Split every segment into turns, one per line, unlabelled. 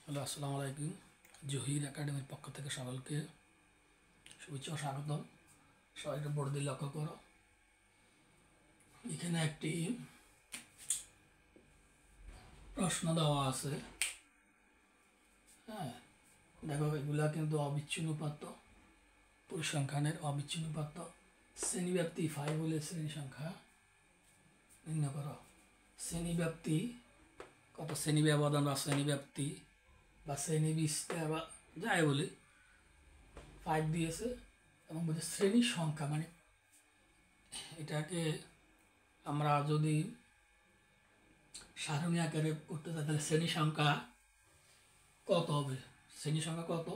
Hello, আসসালামু আলাইকুম। জহির একাডেমির পক্ষ থেকে সকলকে শুভেচ্ছা ও স্বাগতম। সবাই একটু বোর্ড দিয়ে লক্ষ্য করো। এখানে একটি প্রশ্ন দেওয়া আছে। হ্যাঁ, দেখো এগুলা কিন্তু অবিচ্ছিন্ন উপাত্ত, পরিসংখ্যানের অবিচ্ছিন্ন উপাত্ত। শ্রেণীব্যাপ্তি 5 বলে শ্রেণী সংখ্যা নির্ণয় করো। শ্রেণীব্যাপ্তি কত, শ্রেণী ব্যবধান বা শ্রেণীব্যাপ্তি বা শ্রেণী বিস্তার বা যাই বলি 5 দিয়েছে এবং বলছে শ্রেণী সংখ্যা, মানে এটাকে আমরা যদি সারণী আকারে করতে চাই তাহলে শ্রেণী সংখ্যা কত হবে, শ্রেণী সংখ্যা কত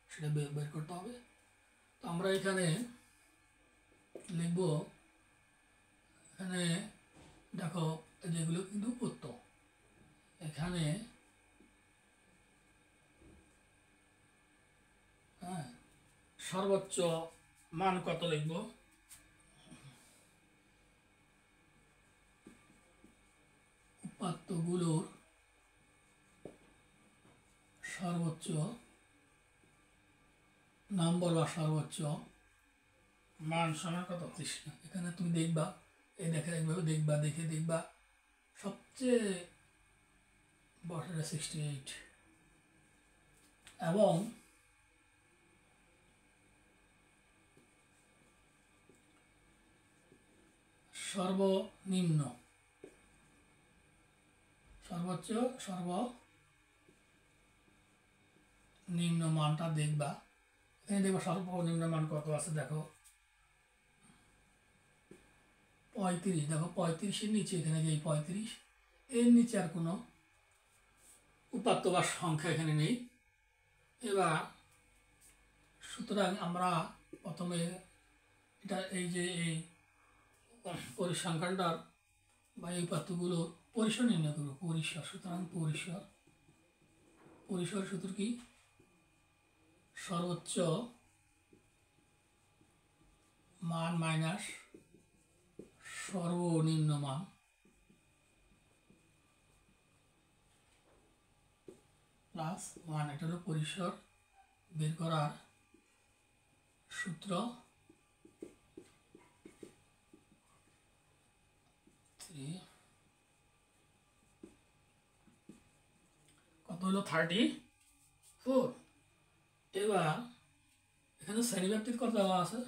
সেটা বের করতে হবে। তো আমরা এখানে লিখব, এখানে দেখো যেগুলো কিন্তু উত্ত, এখানে হ্যাঁ সর্বোচ্চ মান কত লিখব, উপাত্তগুলোর সর্বোচ্চ নম্বর বা সর্বোচ্চ মান সমান কত, এখানে তুমি দেখবা, এই দেখে এইভাবে দেখবা, দেখবা সবচেয়ে বড়টা 68 এবং সর্বনিম্ন সর্বনিম্ন মানটা দেখবা। এখানে দেখবা সর্বনিম্ন মান কত আছে, দেখো 35। দেখো 35-এর নিচে, এখানে যে 35 এর নিচে আর কোনো উপাত্ত বা সংখ্যা এখানে নেই। এবার সুতরাং আমরা প্রথমে এটা এই যে এই পরিসংখ্যানটার বা এই উপাত্তগুলোর পরিসর নির্ণয় করবো, পরিসর। সুতরাং পরিসর সূত্র কি, সর্বোচ্চ মান মাইনাস সর্বনিম্ন মান প্লাস 1। এটা হলো পরিসর বের করার সূত্র। কত হলো 34। এবার এখানে শ্রেণীব্যাপ্তির কত দেওয়া আছে,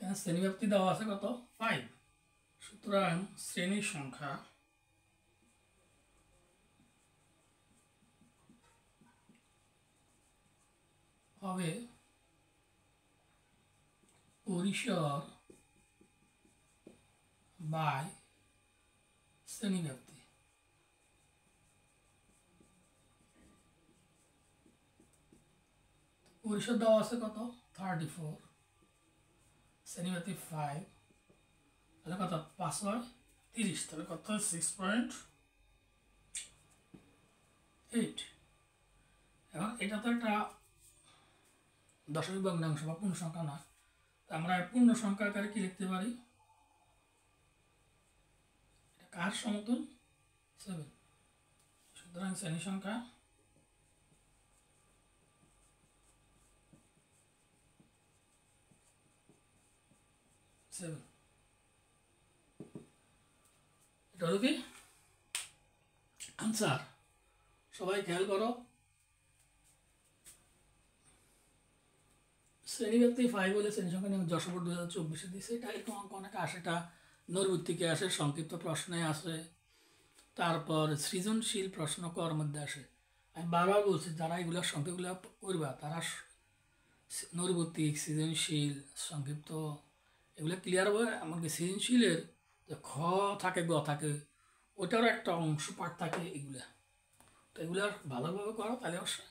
এখানে শ্রেণীব্যাপ্তি দেওয়া আছে কত, 5। সুতরাং শ্রেণীর সংখ্যা হবে পরিসর বাই শ্রেণীব্যাপ্তি। পরিসর দেওয়া আছে কত, 34, শ্রেণীব্যাপ্তি 5, তাহলে কত 5-30, তাহলে কত 6.8। এখন এটা তো একটা দশমিক ভগ্নাংশ বা পূর্ণ সংখ্যা না, আমরা পূর্ণ সংখ্যা আকারে কি লিখতে পারি, এটা কার সমতুল, 7। সুতরাং শ্রেণী সংখ্যা এটা হলো কি আনসার। সবাই খেয়াল করো, শ্রেণীব্যাপ্তি 5 বলে শ্রেণী সংখ্যা নিয়ে যশোর 2024 দিয়েছে। এটা এরকম অঙ্ক অনেকে আসে, এটা নৈর্ব্যক্তিকে থেকে আসে, সংক্ষিপ্ত প্রশ্নে আসে, তারপর সৃজনশীল প্রশ্ন কর মধ্যে আসে। আমি বারবার বলছি, যারা এগুলো সংখ্যাগুলো করবা তারা নৈর্ব্যক্তিক, সৃজনশীল, সংক্ষিপ্ত এগুলো ক্লিয়ার হবে। এমনকি সৃজনশীলের যে খ থাকে গ থাকে ওটারও একটা অংশ পাঠ থাকে এগুলা। তো এগুলো ভালোভাবে করো, তাহলে অবশ্যই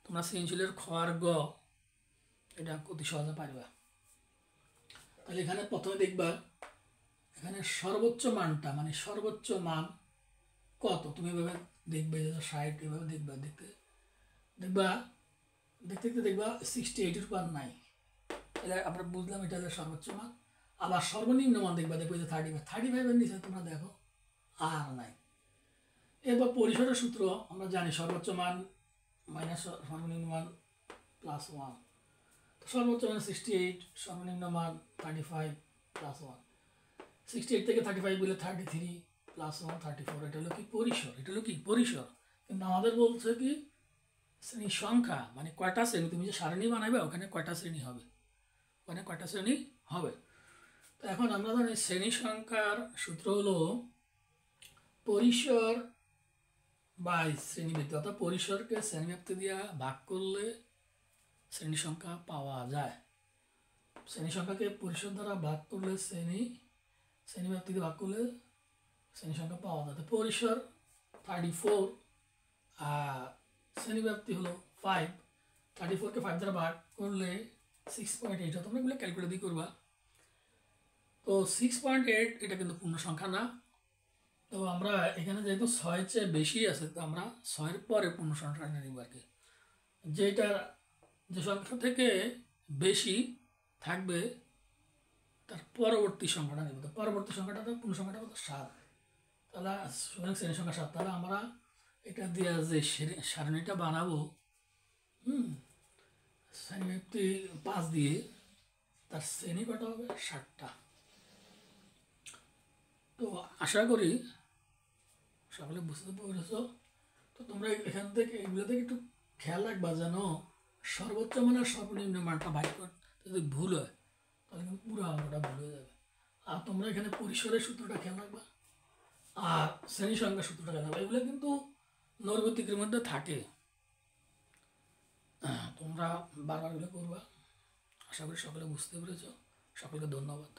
তোমরা সৃজনশীলের খ আর গ এটা অতি সহজে পারবা। তাহলে এখানে প্রথমে দেখবা, এখানে সর্বোচ্চ মানটা মানে সর্বোচ্চ মান কত তুমি এভাবে দেখবে, 60 এভাবে দেখবা, দেখতে দেখবা দেখতে দেখতে দেখবা 68-এর উপর নাই। এটা আমরা বুঝলাম এটা হলো সর্বোচ্চ মান। আবার সর্বনিম্ন মান দেখবা, দেখবে যে 35-এর নিচে তোমরা দেখো আর নাই। এরপর পরিসরের সূত্র আমরা জানি, সর্বোচ্চ মান মাইনাস সর্বনিম্ন মান প্লাস 1। সর্বোচ্চ মান 68, সর্বনিম্ন মান 35 প্লাস 1। 68 থেকে 35 বলে 33 প্লাস 1 34। এটা হলো কি পরিসর, এটা হলো কি পরিসর। কিন্তু আমাদের বলছে কি শ্রেণী সংখ্যা, মানে কয়টা শ্রেণী তুমি যে সারণী বানাবে ওখানে কয়টা শ্রেণী হবে, ওখানে কয়টা শ্রেণী হবে। তো এখন আমরা জানি শ্রেণী সংখ্যার সূত্র হলো পরিসর বাই শ্রেণীবৃত্তি, অর্থাৎ পরিসরকে শ্রেণীব্যাপ্তি দিয়ে ভাগ করলে শ্রেণী সংখ্যা পাওয়া যায়। শ্রেণী সংখ্যাকে পরিসর দ্বারা ভাগ করলে শ্রেণীব্যাপ্তি দিয়ে ভাগ করলে শ্রেণী সংখ্যা পাওয়া যায়। পরিসর 34 আর শ্রেণীব্যাপ্তি হলো 5। 34-কে 5 দ্বারা ভাগ করলে 6.8, তোমরা এগুলো ক্যালকুলেট দিয়ে করবা। তো 6.8 এটা কিন্তু পূর্ণ সংখ্যা না। তো আমরা এখানে যেহেতু 6-এর চেয়ে বেশি আছে, তো আমরা 6-এর পরে পূর্ণ সংখ্যাটা নিব আর কি। যেটা যে সংখ্যা থেকে বেশি থাকবে তার পরবর্তী সংখ্যাটা নেব। তো পরবর্তী সংখ্যাটা তো পূর্ণ সংখ্যাটা হলো 7। তাহলে সুতরাং শ্রেণী সংখ্যা 7। তাহলে আমরা এটা দিয়ে যে সারণীটা বানাবো, শ্রেণীব্যাপ্তি 5 দিয়ে তার শ্রেণী কটা হবে 7টা। তো আশা করি সকলে বুঝতে পেরেছ। তো তোমরা এখান থেকে এগুলো থেকে একটু খেয়াল রাখবা যেন সর্বোচ্চ মান আর সর্বনিম্ন মানটা ভাগ করতে যদি ভুল হয় তাহলে কিন্তু পুরো অঙ্কটা ভুল হয়ে যাবে। আর তোমরা এখানে পরিসরের সূত্রটা খেয়াল রাখবা আর শ্রেণী সংখ্যার সূত্রটা খেয়াল রাখবা। এগুলো কিন্তু নৈর্ব্যতিকের মধ্যে থাকে, তোমরা বারবার এগুলো করবা। আশা করি সকলে বুঝতে পেরেছ। সকলকে ধন্যবাদ।